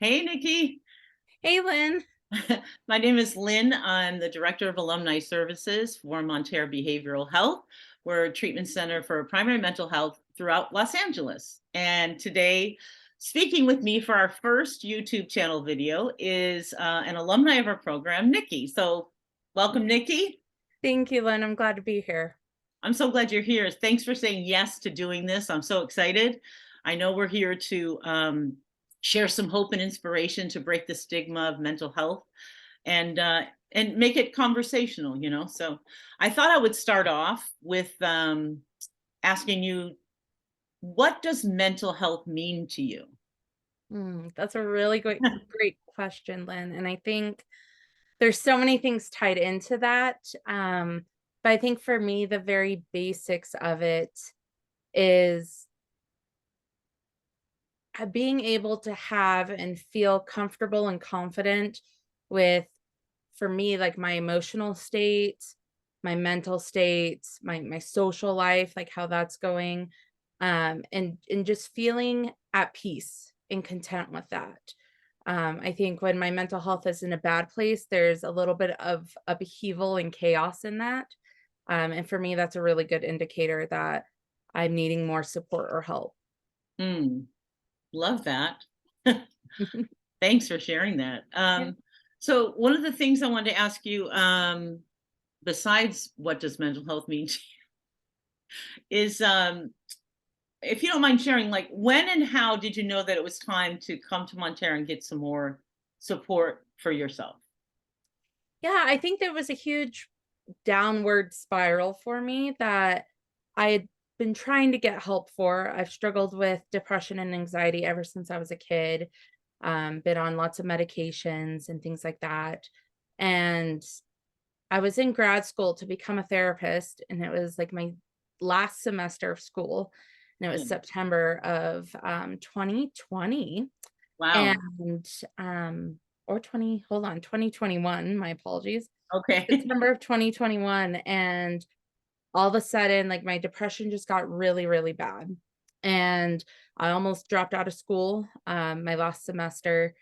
Hey, Nikki. Hey, Lynn. My name is Lynn. I'm the Director of Alumni Services for Montare Behavioral Health. We're a treatment center for primary mental health throughout Los Angeles. And today, speaking with me for our first YouTube channel video is an alumni of our program, Nikki. So welcome, Nikki. Thank you, Lynn. I'm glad to be here. I'm so glad you're here. Thanks for saying yes to doing this. I'm so excited. I know we're here to share some hope and inspiration to break the stigma of mental health and make it conversational. So I thought I would start off with asking you, what does mental health mean to you? That's a really great question, Lynn. And I think there's so many things tied into that. But I think for me, the very basics of it is being able to have and feel comfortable and confident with, for me, like my emotional state, my mental state, my social life, like how that's going, and just feeling at peace and content with that. I think when my mental health is in a bad place, there's a little bit of upheaval and chaos in that. And for me, that's a really good indicator that I'm needing more support or help. Hmm, love that. Thanks for sharing that. Yeah. So one of the things I wanted to ask you, besides what does mental health mean to you, is if you don't mind sharing, like when and how did you know that it was time to come to Montana and get some more support for yourself? Yeah, I think there was a huge downward spiral for me that I had been trying to get help for. I've struggled with depression and anxiety ever since I was a kid. Been on lots of medications and things like that. And I was in grad school to become a therapist, and it was like my last semester of school, and it was Yeah. September of 2020. Wow. And or 20, hold on, 2021, my apologies. Okay. September of 2021, and all of a sudden, like, my depression just got really, really bad, and I almost dropped out of school, my last semester,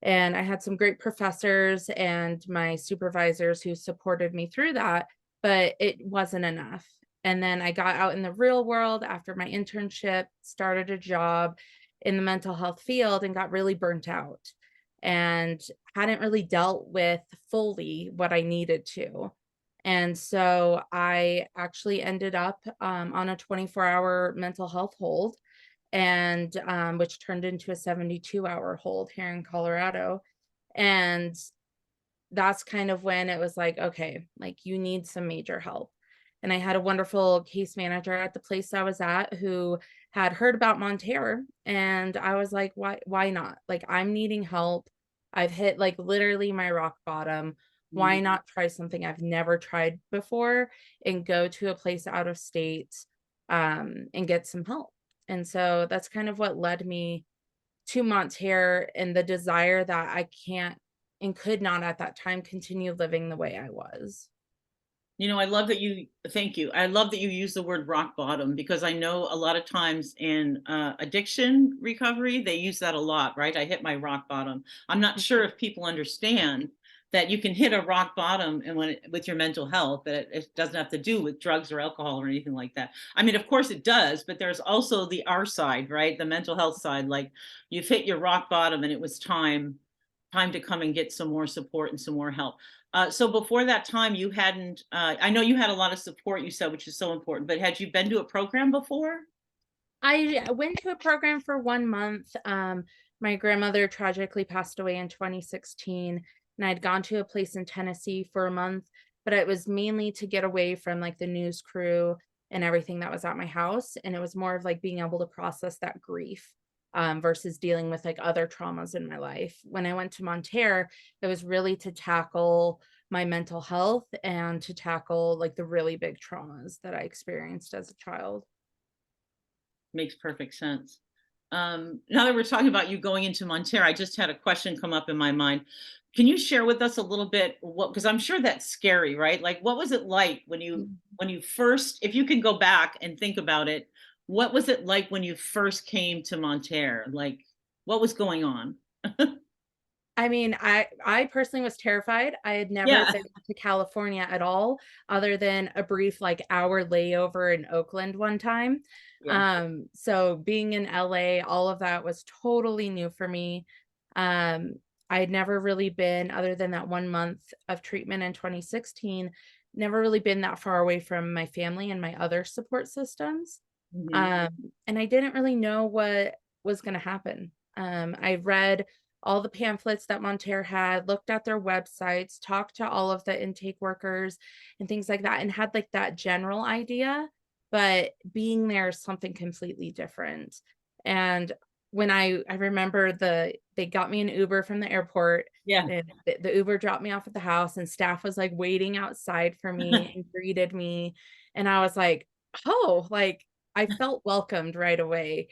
and I had some great professors and my supervisors who supported me through that, but it wasn't enough. And then I got out in the real world after my internship, started a job in the mental health field, and got really burnt out and hadn't really dealt with fully what I needed to. And so I actually ended up on a 24-hour mental health hold, and which turned into a 72-hour hold here in Colorado. And that's kind of when it was like, okay, like you need some major help. And I had a wonderful case manager at the place I was at who had heard about Montare, and I was like, why not? Like, I'm needing help. I've hit like literally my rock bottom. Why Mhm. not try something I've never tried before and go to a place out of state and get some help? And so that's kind of what led me to Montare, and the desire that I can't and could not at that time continue living the way I was. I love that you, thank you. I love that you use the word rock bottom because I know a lot of times in addiction recovery, they use that a lot, right? I hit my rock bottom. I'm not sure if people understand that you can hit a rock bottom and with your mental health, that it doesn't have to do with drugs or alcohol or anything like that. I mean, of course it does, but there's also the R side, right? The mental health side, like you've hit your rock bottom and it was time to come and get some more support and some more help. So before that time, you hadn't, I know you had a lot of support, you said, which is so important, but had you been to a program before? I went to a program for 1 month. My grandmother tragically passed away in 2016, and I'd gone to a place in Tennessee for a month, but it was mainly to get away from like the news crew and everything that was at my house. And it was more of like being able to process that grief versus dealing with like other traumas in my life. When I went to Montare, it was really to tackle my mental health and to tackle like the really big traumas that I experienced as a child. Makes perfect sense. Now that we're talking about you going into Montana, I just had a question come up in my mind. Can you share with us a little bit what, because I'm sure that's scary, right? Like, what was it like when you first, if you can go back and think about it, what was it like when you first came to Montana? Like, what was going on? I mean, I personally was terrified. I had never Yeah. been to California at all, other than a brief, like, hour layover in Oakland one time. Yeah. So being in LA, all of that was totally new for me. Um, I had never really been, other than that 1 month of treatment in 2016, never really been that far away from my family and my other support systems. Mhm. Um, and I didn't really know what was gonna happen. I read all the pamphlets that Montare had, looked at their websites, talked to all of the intake workers and things like that, and had like that general idea. But being there is something completely different. And when I remember they got me an Uber from the airport, Yeah. and the Uber dropped me off at the house, and staff was like waiting outside for me and greeted me. And I was like, oh, like I felt welcomed right away.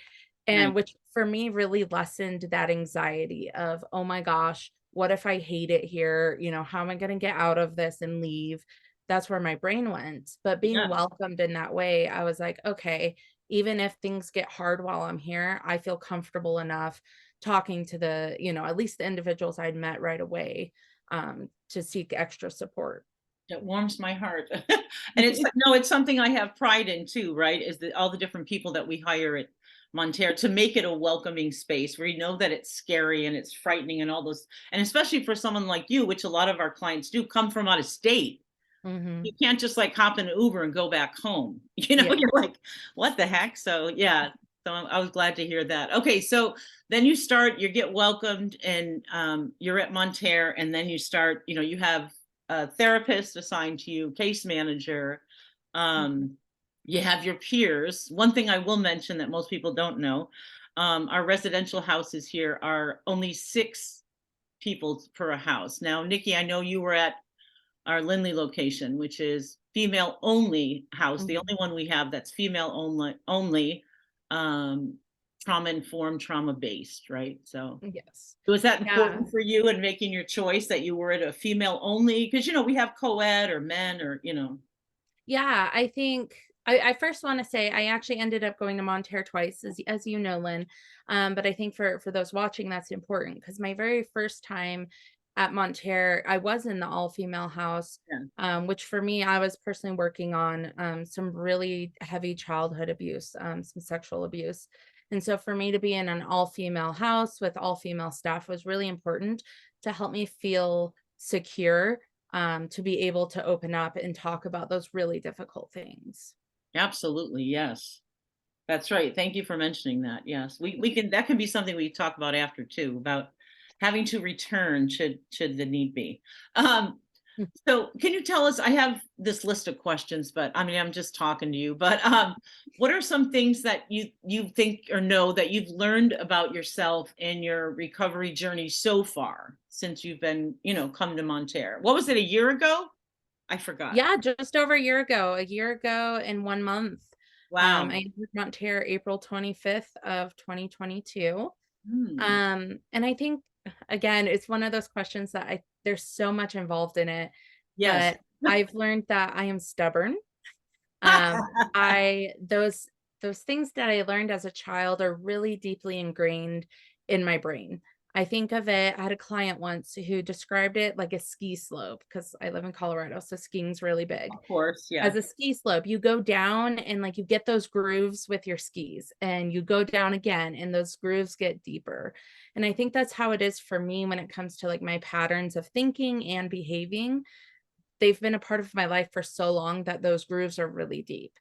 Nice. And which for me really lessened that anxiety of, "Oh my gosh, what if I hate it here? You know, how am I gonna get out of this and leave?" That's where my brain went. But being Yeah. welcomed in that way, I was like, "Okay, even if things get hard while I'm here, I feel comfortable enough talking to at least the individuals I'd met right away, to seek extra support." It warms my heart. And it's no, it's something I have pride in too, right? Is that all the different people that we hire at Montare to make it a welcoming space where you know that it's scary and it's frightening and all those, and especially for someone like you, which a lot of our clients do come from out of state. You Mhm. can't just like hop in an Uber and go back home. You know, Yeah. you're like, what the heck? So yeah. So I was glad to hear that. Okay, so then you get welcomed, and you're at Montare, and then you start. You have a therapist assigned to you, case manager. Mhm. Um, you have your peers. One thing I will mention that most people don't know: our residential houses here are only 6 people per a house. Now, Nikki, I know you were at our Lynne location, which is female only house, the Mhm. only one we have that's female only, um, trauma informed, trauma based, right? So Yes. was that Yeah. important for you in making your choice that you were at a female only? Because we have co-ed or men or. Yeah, I think I first wanna say I actually ended up going to Montare twice, as you know, Lynn. But I think for those watching, that's important because my very first time at Montare, I was in the all-female house, Yeah, which for me, I was personally working on, some really heavy childhood abuse, some sexual abuse. And so for me to be in an all-female house with all-female staff was really important to help me feel secure, to be able to open up and talk about those really difficult things. absolutely, yes. That's right. Thank you for mentioning that. Yes, we can that can be something we talk about after too, about having to return should the need be. Um, Mm. So can you tell us, I have this list of questions, but I mean, I'm just talking to you, but what are some things that you think or know that you've learned about yourself in your recovery journey so far since you've been, come to Montare? What was it, a year ago? I forgot. Yeah, just over a year ago and 1 month. I Wow. entered Montare April 25th of 2022. Hmm. And I think, again, it's one of those questions that there's so much involved in it, Yes. but I've learned that I am stubborn. Um, I those things that I learned as a child are really deeply ingrained in my brain. I think of it, I had a client once who described it like a ski slope because I live in Colorado, so skiing's really big. Of course. As Yeah. a ski slope, you go down and like you get those grooves with your skis and you go down again and those grooves get deeper. And I think that's how it is for me when it comes to like my patterns of thinking and behaving. They've been a part of my life for so long that those grooves are really deep.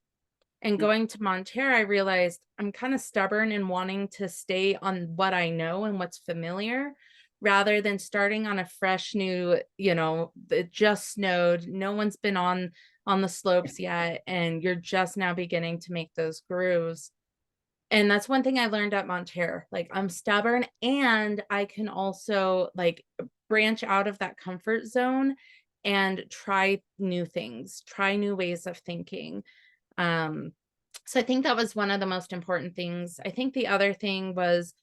And going to Montare, I realized I'm kind of stubborn in wanting to stay on what I know and what's familiar rather than starting on a fresh new, it just snowed, no one's been on the slopes yet and you're just now beginning to make those grooves. And that's one thing I learned at Montare. Like I'm stubborn and I can also like branch out of that comfort zone and try new things, try new ways of thinking. Um, so I think that was one of the most important things. I think the other thing was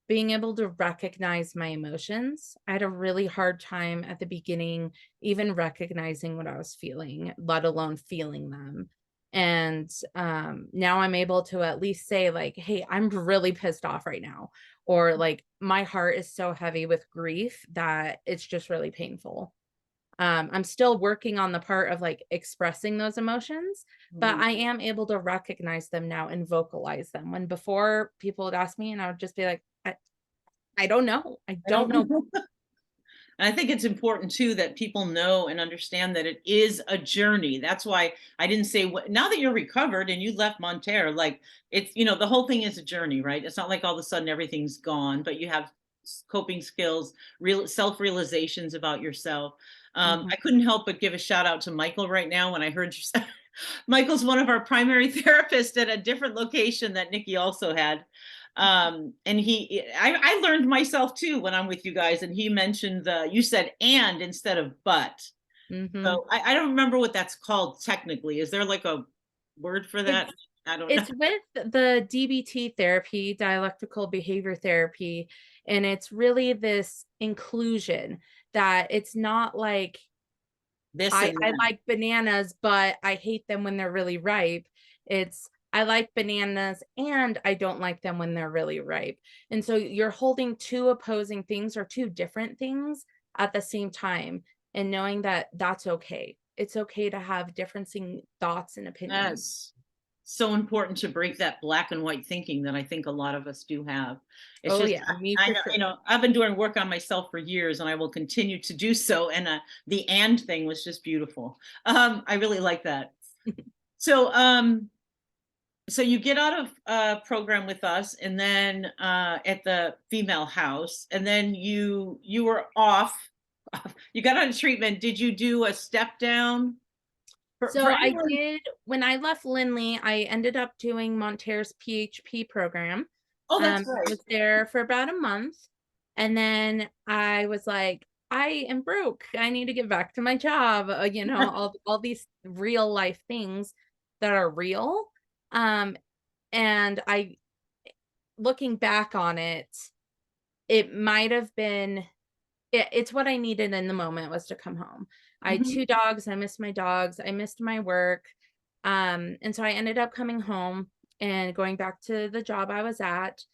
being able to recognize my emotions. I had a really hard time at the beginning, even recognizing what I was feeling, let alone feeling them. And now I'm able to at least say like, hey, I'm really pissed off right now, or like my heart is so heavy with grief that it's just really painful. I'm still working on the part of like expressing those emotions, but Mhm. I am able to recognize them now and vocalize them. When before people would ask me and I would just be like, I don't know. I I don't don't know. know. And I think it's important too that people know and understand that it is a journey. That's why I didn't say what, now that you're recovered and you left Montare, like it's, the whole thing is a journey, right? It's not like all of a sudden everything's gone, but you have coping skills, real self-realizations about yourself. Mhm. I couldn't help but give a shout out to Michael right now when I heard you say Michael's one of our primary therapists at a different location that Nikki also had. And I learned myself too when I'm with you guys, and he mentioned you said and instead of but. Mhm. So I don't remember what that's called technically. Is there like a word for that? It's I don't know. it's with the DBT therapy, dialectical behavior therapy, and it's really this inclusion that it's not like This I and I that. like bananas, but I hate them when they're really ripe. It's I like bananas and I don't like them when they're really ripe. And so you're holding two opposing things or two different things at the same time and knowing that that's okay. It's okay to have differencing thoughts and opinions. Yes. So important to break that black and white thinking that I think a lot of us do have. It's Oh just yeah, me I for know, sure. I've been doing work on myself for years and I will continue to do so. And the and thing was just beautiful. I really like that. So so you get out of program with us and then at the female house, and then you were off. You got out of treatment. Did you do a step down for So I anyone? did when I left Lindley, I ended up doing Montare's PHP program. Oh, that's I right. was there for about a month, and then I was like, I am broke. I need to get back to my job. All these real life things that are real. Um, and I looking back on it, it might have been it's what I needed in the moment was to come home. I had Mhm. 2 dogs, I missed my dogs, I missed my work, and so I ended up coming home and going back to the job I was at,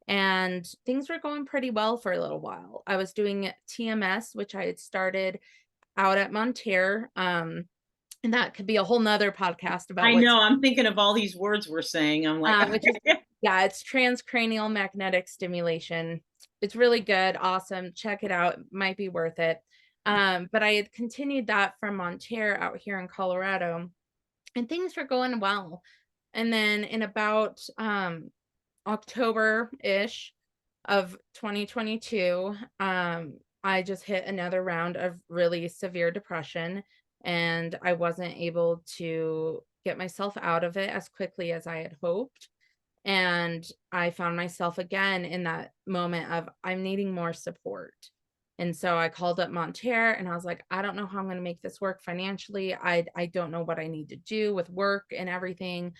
and things were going pretty well for a little while. I was doing TMS, which I had started out at Montare, and that could be a whole whole 'nother podcast about I what know. I'm thinking of all these words we're saying. I'm like, which is yeah, it's transcranial magnetic stimulation. It's really good, awesome, check it out, it might be worth it. But I had continued that from Montare out here in Colorado, and things were going well. And then in about, October-ish of 2022, I just hit another round of really severe depression, and I wasn't able to get myself out of it as quickly as I had hoped. And I found myself again in that moment of I'm needing more support. And so I called up Montare and I was like, I don't know how I'm going to make this work financially. I don't know what I need to do with work and everything.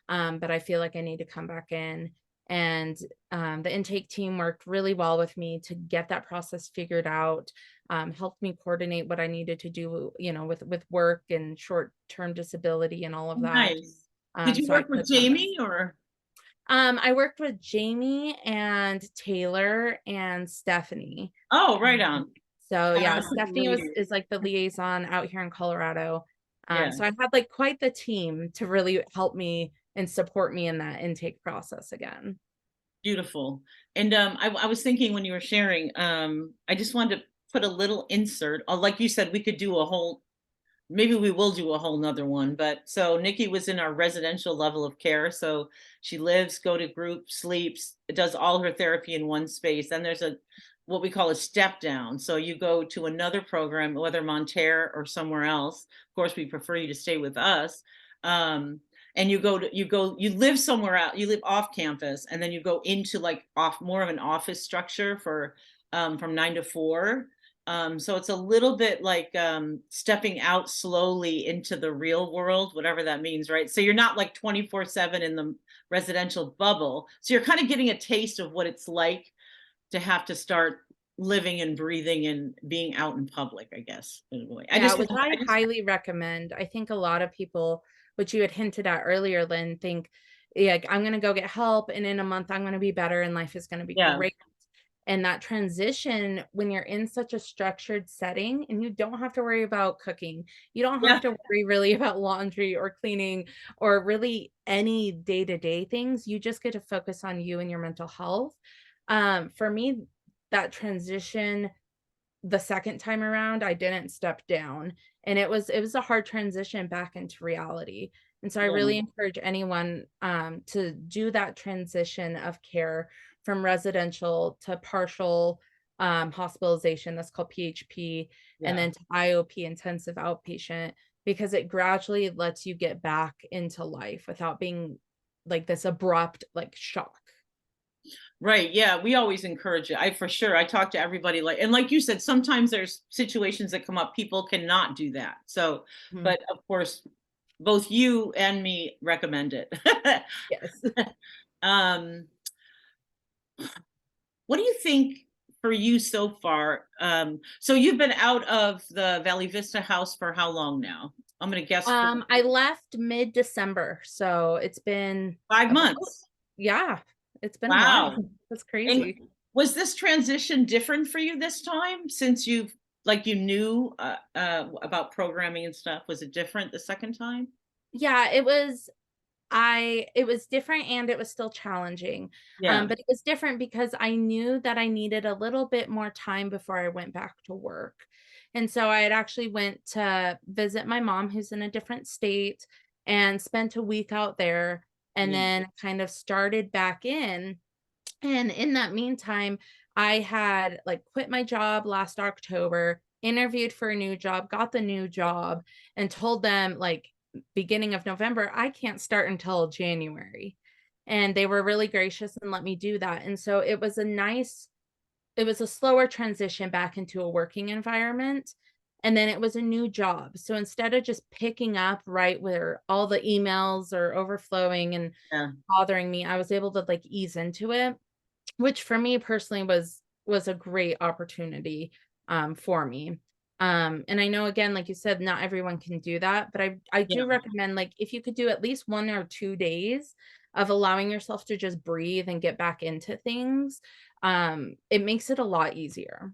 But I feel like I need to come back in. And the intake team worked really well with me to get that process figured out, helped me coordinate what I needed to do, with work and short-term disability and all of that. nice. Did you So I work with could come back. Jamie or? I worked with Jamie and Taylor and Stephanie. Oh, right Um, on. so yeah, Ah, Stephanie ladies. is like the liaison out here in Colorado. Yeah, So I had like quite the team to really help me and support me in that intake process again. beautiful. And I was thinking when you were sharing, I just wanted to put a little insert. Like you said, we could do a whole maybe we will do a whole nother one. But so Nikki was in our residential level of care. So she lives, go to group, sleeps, does all her therapy in one space. Then there's a what we call a step down. So you go to another program, whether Montare or somewhere else. Of course, we prefer you to stay with us. Um, and you live somewhere out, you live off campus, and then you go into like off more of an office structure for from 9 to 4. So it's a little bit like stepping out slowly into the real world, whatever that means, right? So you're not like 24/7 in the residential bubble. So you're kind of getting a taste of what it's like to have to start living and breathing and being out in public, I guess, in a way. Yeah, which I highly recommend. I think a lot of people which you had hinted at earlier, Lynn, think, yeah, like, I'm going to go get help and in a month I'm going to be better and life is going to be Yeah. great. And that transition, when you're in such a structured setting and you don't have to worry about cooking, you don't have Yeah. to worry really about laundry or cleaning or really any day-to-day things, you just get to focus on you and your mental health. For me, that transition, the second time around, I didn't step down, and it was a hard transition back into reality. And so I Yeah. really encourage anyone to do that transition of care from residential to partial hospitalization, that's called PHP, and Yeah. then to IOP, intensive outpatient, because it gradually lets you get back into life without being like this abrupt like shock. Right. Yeah. We always encourage it. For sure. I talk to everybody and like you said, sometimes there's situations that come up, people cannot do that. So, Mhm. but of course, both you and me recommend it. Yes. um, what do you think for you so far? So you've been out of the Valley Vista house for how long now? I'm going to guess I left mid-December, so it's been five about, months. yeah, it's been a while. Wow. That's And crazy. was this transition different for you this time since you knew about programming and stuff? Was it different the second time? Yeah, it was different and it was still challenging. Yeah. But it was different because I knew that I needed a little bit more time before I went back to work. And so I had actually went to visit my mom who's in a different state and spent a week out there and Yeah. then kind of started back in. And in that meantime, I had like quit my job last October, interviewed for a new job, got the new job, and told them like beginning of November, I can't start until January. And they were really gracious and let me do that. And so it was a slower transition back into a working environment. And then it was a new job. So instead of just picking up right where all the emails are overflowing and Yeah. bothering me, I was able to like ease into it, which for me personally was a great opportunity, for me. And I know again, like you said, not everyone can do that, but I Yeah. do recommend, like, if you could do at least 1 or 2 days of allowing yourself to just breathe and get back into things, it makes it a lot easier.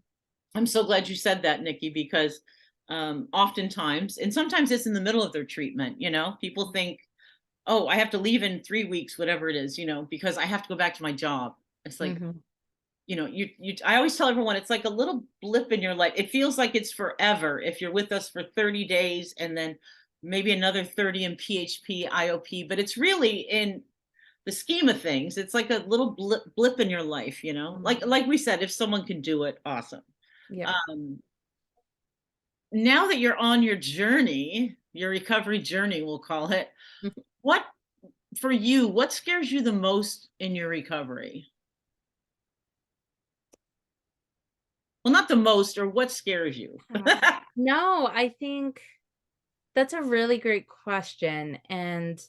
I'm so glad you said that, Nikki, because oftentimes, and sometimes it's in the middle of their treatment, people think, oh, I have to leave in 3 weeks, whatever it is, because I have to go back to my job. It's like, Mhm. I always tell everyone it's like a little blip in your life. It feels like it's forever if you're with us for 30 days and then maybe another 30 in PHP, IOP, but it's really in the scheme of things, it's like a little blip in your life, Mhm. like we said, if someone can do it, awesome. Yeah. Um, Now that you're on your journey, your recovery journey, we'll call it, what for you, what scares you the most in your recovery? Well, not the most, or what scares you? No, I think that's a really great question, and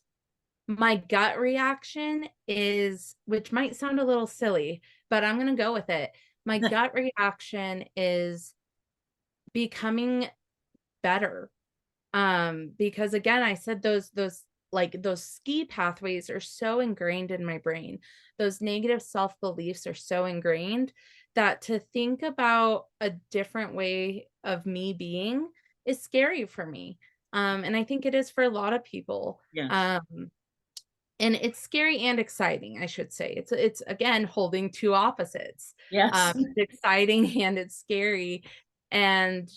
my gut reaction is, which might sound a little silly, but I'm gonna go with it. My gut reaction is becoming better. Because again, I said those ski pathways are so ingrained in my brain. Those negative self-beliefs are so ingrained that to think about a different way of me being is scary for me. And I think it is for a lot of people. Yes. And it's scary and exciting, I should say. It's again holding two opposites. Yes. It's exciting and it's scary. And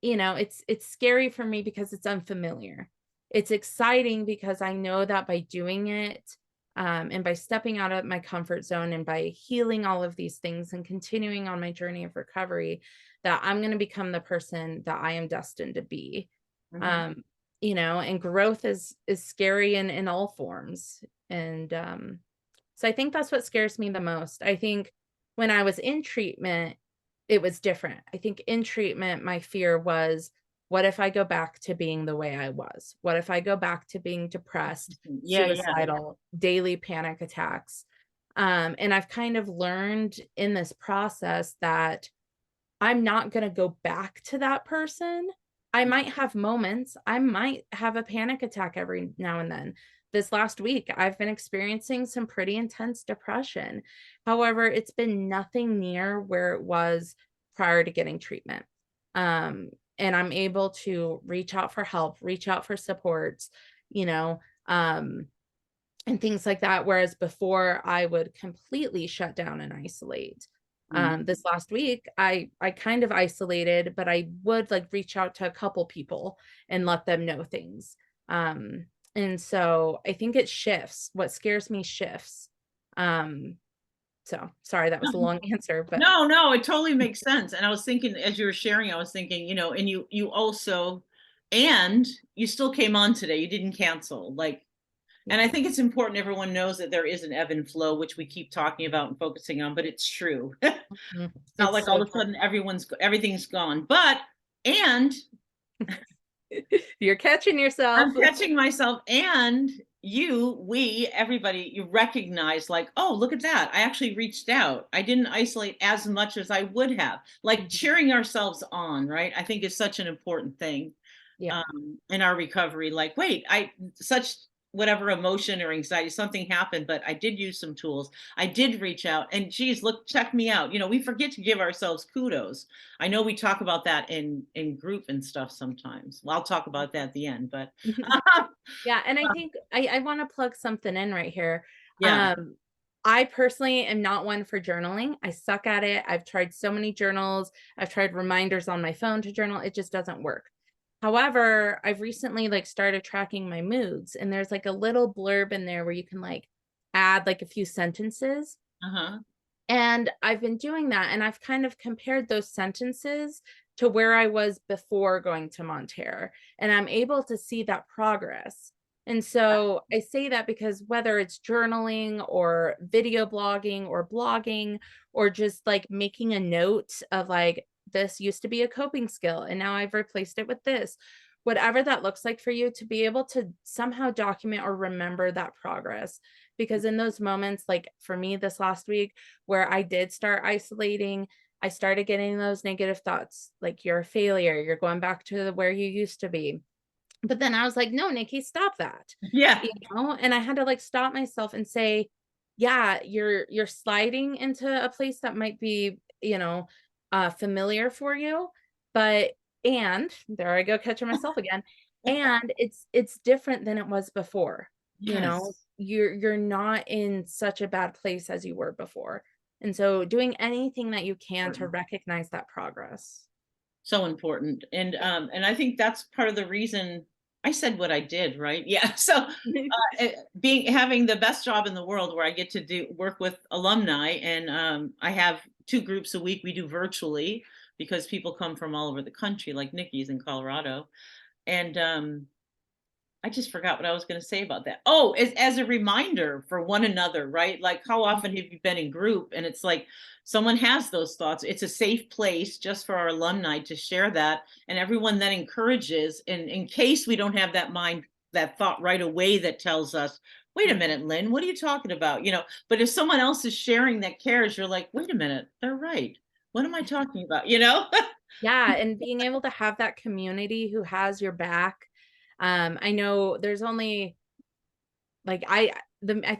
it's scary for me because it's unfamiliar. It's exciting because I know that by doing it, and by stepping out of my comfort zone and by healing all of these things and continuing on my journey of recovery, that I'm going to become the person that I am destined to be. Mhm. Um, and growth is scary in all forms. And so I think that's what scares me the most. I think when I was in treatment, it was different. I think in treatment, my fear was, what if I go back to being the way I was? What if I go back to being depressed, Yeah, yeah. suicidal, daily panic attacks? And I've kind of learned in this process that I'm not going to go back to that person. I might have moments, I might have a panic attack every now and then. This last week, I've been experiencing some pretty intense depression. However, it's been nothing near where it was prior to getting treatment. And I'm able to reach out for help, reach out for supports, you know, um, and things like that. Whereas before I would completely shut down and isolate. Mhm. This last week, I kind of isolated, but I would like reach out to a couple people and let them know things. And so I think it shifts. What scares me shifts. Um, so sorry, that was a long answer, but No, no, it totally makes sense. And I was thinking as you were sharing, I was thinking, and you also, and you still came on today. You didn't cancel. Like, and I yeah. think it's important everyone knows that there is an ebb and flow, which we keep talking about and focusing on, but it's true. It's Mhm. not It's like so all of a sudden everything's gone. But and true. You're catching yourself. I'm catching myself, and we, everybody, you recognize like, oh, look at that. I actually reached out. I didn't isolate as much as I would have. Like Mhm. cheering ourselves on, right? I think is such an important thing Yeah. in our recovery. Like, wait, such whatever emotion or anxiety, something happened, but I did use some tools. I did reach out, and geez, look, check me out. We forget to give ourselves kudos. I know we talk about that in group and stuff sometimes. Well, I'll talk about that at the end, but Yeah, and I think I wanna plug something in right here. yeah, Um, I personally am not one for journaling. I suck at it. I've tried so many journals. I've tried reminders on my phone to journal. It just doesn't work. However, I've recently like started tracking my moods, and there's like a little blurb in there where you can like add like a few sentences. uh-huh. And I've been doing that, and I've kind of compared those sentences to where I was before going to Montare, and I'm able to see that progress. And so I say that because whether it's journaling or video blogging or blogging or just like making a note of like, this used to be a coping skill and now I've replaced it with this, whatever that looks like for you to be able to somehow document or remember that progress. Because in those moments, like for me this last week, where I did start isolating, I started getting those negative thoughts like you're a failure, you're going back to where you used to be. But then I was like, no, Nikki, stop that. Yeah. You and I had to like stop myself and say, yeah, you're sliding into a place that might be, familiar for you, but and there I go catching myself again. And it's different than it was before. Yes. You're not in such a bad place as you were before. And so doing anything that you can to recognize that progress. So important. And I think that's part of the reason I said what I did, right? Yeah. So being having the best job in the world where I get to do work with alumni, and I have two groups a week we do virtually because people come from all over the country, like Nikki's in Colorado. And I just forgot what I was going to say about that. Oh, as a reminder for one another, right? Like, how often have you been in group and it's like someone has those thoughts? It's a safe place just for our alumni to share that. And everyone then encourages, in case we don't have that thought right away that tells us, wait a minute, Lynn, what are you talking about? But if someone else is sharing that cares, you're like, wait a minute, they're right. What am I talking about? Yeah, and being able to have that community who has your back. I know there's only like I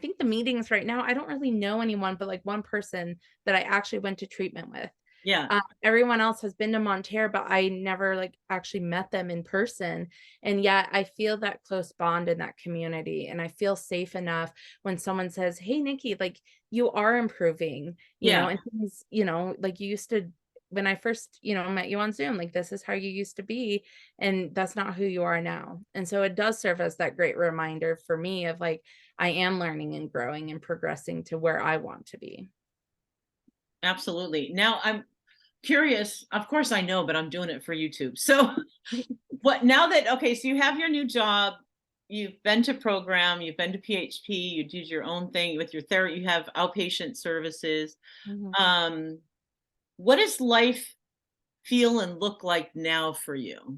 think the meetings right now, I don't really know anyone but like one person that I actually went to treatment with. Yeah. Everyone else has been to Montare, but I never like actually met them in person. And yet I feel that close bond in that community. And I feel safe enough when someone says, hey, Nikki, like you are improving, Yeah. and things, like you used to, when I first, met you on Zoom, like this is how you used to be. And that's not who you are now. And so it does serve as that great reminder for me of like, I am learning and growing and progressing to where I want to be. Absolutely. Now I'm curious. Of course I know, but I'm doing it for YouTube. So what now that okay, so you have your new job, you've been to program, you've been to PHP, you do your own thing with your therapy, you have outpatient services. Mhm. Um, what does life feel and look like now for you?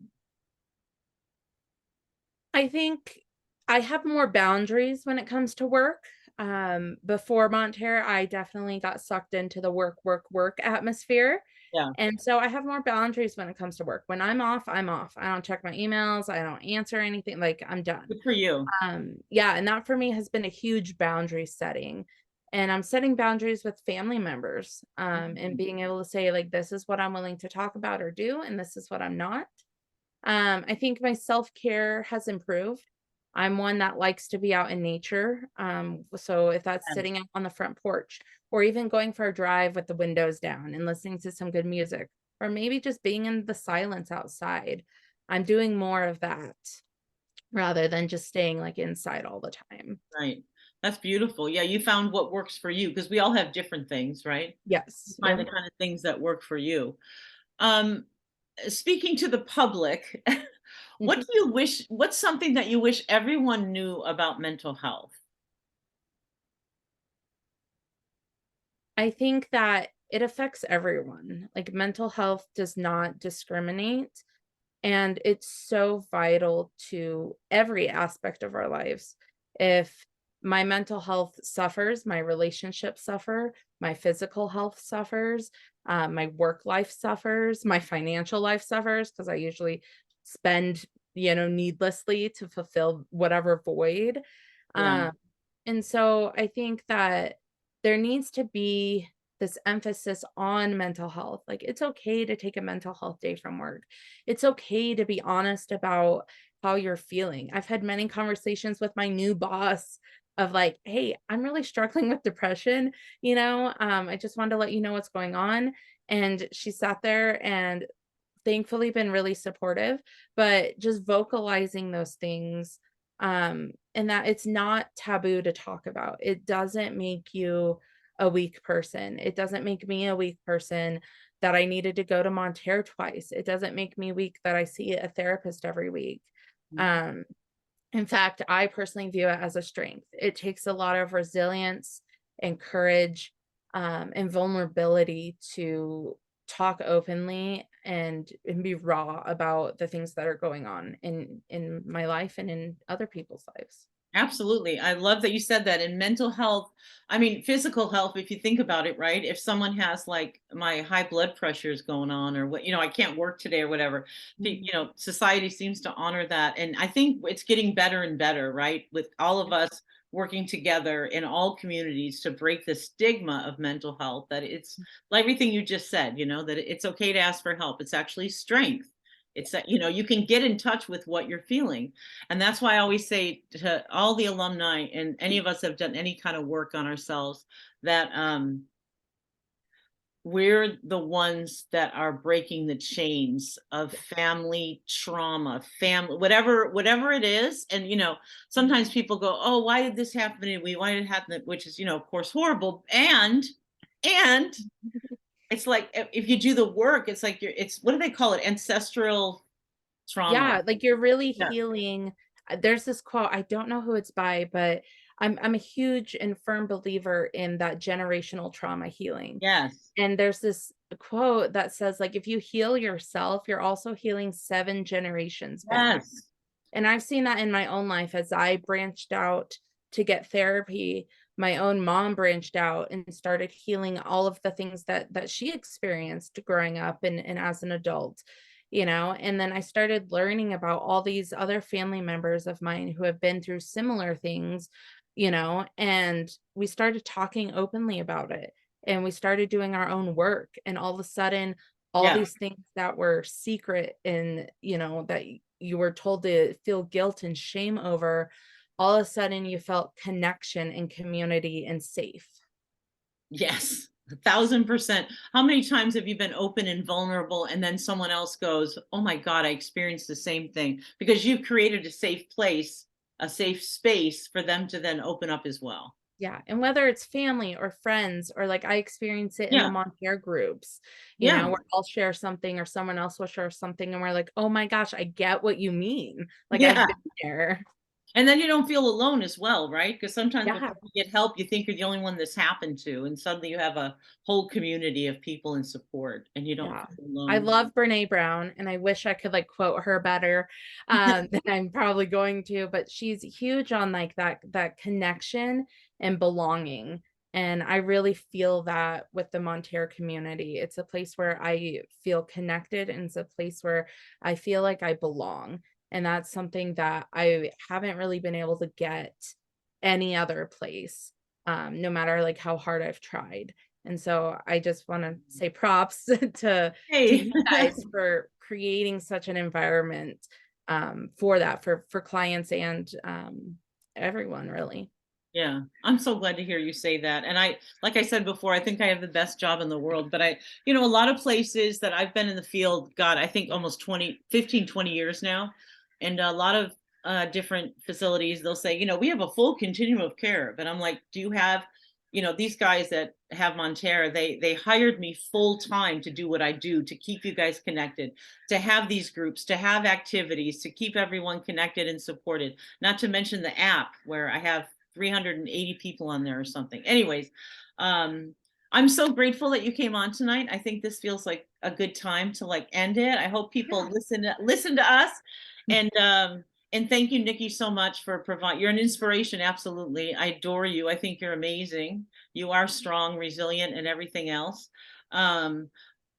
I think I have more boundaries when it comes to work. Before Montare, I definitely got sucked into the work, work, work atmosphere. Yeah, And so I have more boundaries when it comes to work. When I'm off, I'm off. I don't check my emails. I don't answer anything. Like I'm done. good for you. Yeah, and that for me has been a huge boundary setting. And I'm setting boundaries with family members, and Mhm. being able to say, like, this is what I'm willing to talk about or do, and this is what I'm not. I think my self-care has improved. I'm one that likes to be out in nature. So if that's Yes, sitting out on the front porch or even going for a drive with the windows down and listening to some good music, or maybe just being in the silence outside, I'm doing more of that rather than just staying like inside all the time. right. That's beautiful. Yeah, you found what works for you because we all have different things, right? You Yes. find Yep. the kind of things that work for you. Um, Speaking to the public, what do you wish what's something that you wish everyone knew about mental health? I think that it affects everyone. Like mental health does not discriminate. And it's so vital to every aspect of our lives. If my mental health suffers, my relationships suffer, my physical health suffers, my work life suffers, my financial life suffers, because I usually spend, needlessly to fulfill whatever void. Yeah, Um, and so I think that there needs to be this emphasis on mental health. Like, it's okay to take a mental health day from work. It's okay to be honest about how you're feeling. I've had many conversations with my new boss of like, "Hey, I'm really struggling with depression, I just wanted to let you know what's going on." And she sat there and thankfully been really supportive, but just vocalizing those things, and that it's not taboo to talk about. It doesn't make you a weak person. It doesn't make me a weak person that I needed to go to Montare twice. It doesn't make me weak that I see a therapist every week. mhm, Um, in fact, I personally view it as a strength. It takes a lot of resilience and courage, and vulnerability to talk openly and be raw about the things that are going on in my life and in other people's lives. absolutely. I love that you said that. In mental health, I mean, physical health, if you think about it, right? If someone has like my high blood pressure is going on or what, I can't work today or whatever, Mhm. society seems to honor that. And I think it's getting better and better, right? With all of us working together in all communities to break the stigma of mental health, that it's like everything you just said, that it's okay to ask for help. It's actually strength. It's that, you can get in touch with what you're feeling. And that's why I always say to all the alumni and any of us that have done any kind of work on ourselves that we're the ones that are breaking the chains of family trauma, family, whatever it is. And sometimes people go, "Oh, why did this happen to me? Why did it happen?" Which is, of course, horrible. And it's like if you do the work, it's like it's what do they call it? Ancestral trauma. Yeah, like you're really Yeah. healing. There's this quote, I don't know who it's by, but I'm a huge and firm believer in that generational trauma healing. Yes. And there's this quote that says, like, if you heal yourself, you're also healing 7 generations back. Yes. And I've seen that in my own life as I branched out to get therapy. My own mom branched out and started healing all of the things that she experienced growing up and as an adult, and then I started learning about all these other family members of mine who have been through similar things, and we started talking openly about it. And we started doing our own work. And all of a sudden, all Yeah. these things that were secret and, that you were told to feel guilt and shame over, all of a sudden you felt connection and community and safe. Yes, 1,000%. How many times have you been open and vulnerable and then someone else goes, "Oh my god, I experienced the same thing," because you've created a safe place, a safe space for them to then open up as well. Yeah, and whether it's family or friends or, like, I experience it in the Yeah, Montare groups, yeah, where I'll share something or someone else will share something and we're like, "Oh my gosh, I get what you mean." Like, I've yeah. been there. And then you don't feel alone as well, right? Because sometimes Yeah. before you get help, you think you're the only one this happened to, and suddenly you have a whole community of people in support, and you don't Yeah. feel I alone. love Brené Brown, and I wish I could, like, quote her better, than I'm probably going to, but she's huge on, like, that connection and belonging. And I really feel that with the Montare community. It's a place where I feel connected, and it's a place where I feel like I belong. And that's something that I haven't really been able to get any other place, no matter like how hard I've tried. And so I just want to say props to Hey. you guys for creating such an environment for that, for clients and everyone really. Yeah, I'm so glad to hear you say that. And like I said before, I think I have the best job in the world, but a lot of places that I've been in the field, God, I think almost 20 years now. And a lot of different facilities, they'll say, we have a full continuum of care. But I'm like, do you have, these guys that have Montare, they hired me full time to do what I do, to keep you guys connected, to have these groups, to have activities, to keep everyone connected and supported. Not to mention the app where I have 380 people on there or something. Anyways, I'm so grateful that you came on tonight. I think this feels like a good time to like end it. I hope people listen to us, and thank you, Nikki, so much for providing. You're an inspiration. Absolutely. I adore you. I think you're amazing. You are strong, resilient, and everything else. Um,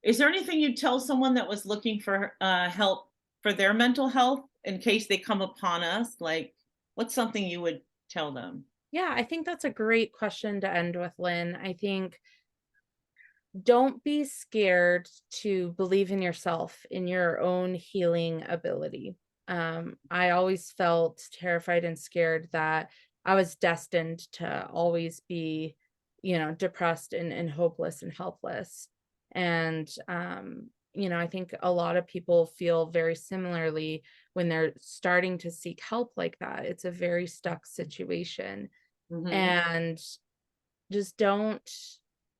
is there anything you'd tell someone that was looking for help for their mental health in case they come upon us? Like, what's something you would tell them? Yeah, I think that's a great question to end with, Lynn. I think don't be scared to believe in yourself, in your own healing ability. I always felt terrified and scared that I was destined to always be, depressed and hopeless and helpless. And, I think a lot of people feel very similarly when they're starting to seek help like that. It's a very stuck situation. Mhm. And just don't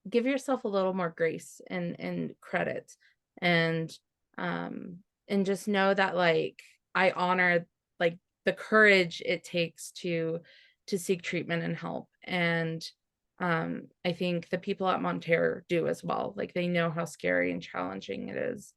give yourself a little more grace and credit, and and just know that like I honor like the courage it takes to seek treatment and help. And I think the people at Montare do as well. Like they know how scary and challenging it is.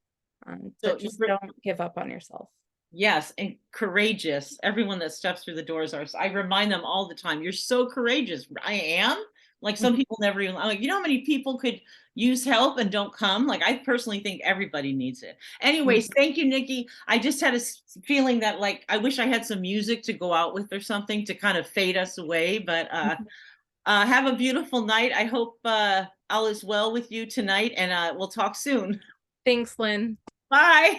So But just don't give up on yourself. yes, and courageous. Everyone that steps through the doors are. I remind them all the time. You're so courageous. I am. Like some people never even. I'm like, how many people could use help and don't come? Like I personally think everybody needs it. Anyways, thank you, Nikki. I just had a feeling that like I wish I had some music to go out with or something to kind of fade us away. But have a beautiful night. I hope all is well with you tonight, and we'll talk soon. Thanks, Lynn. Bye.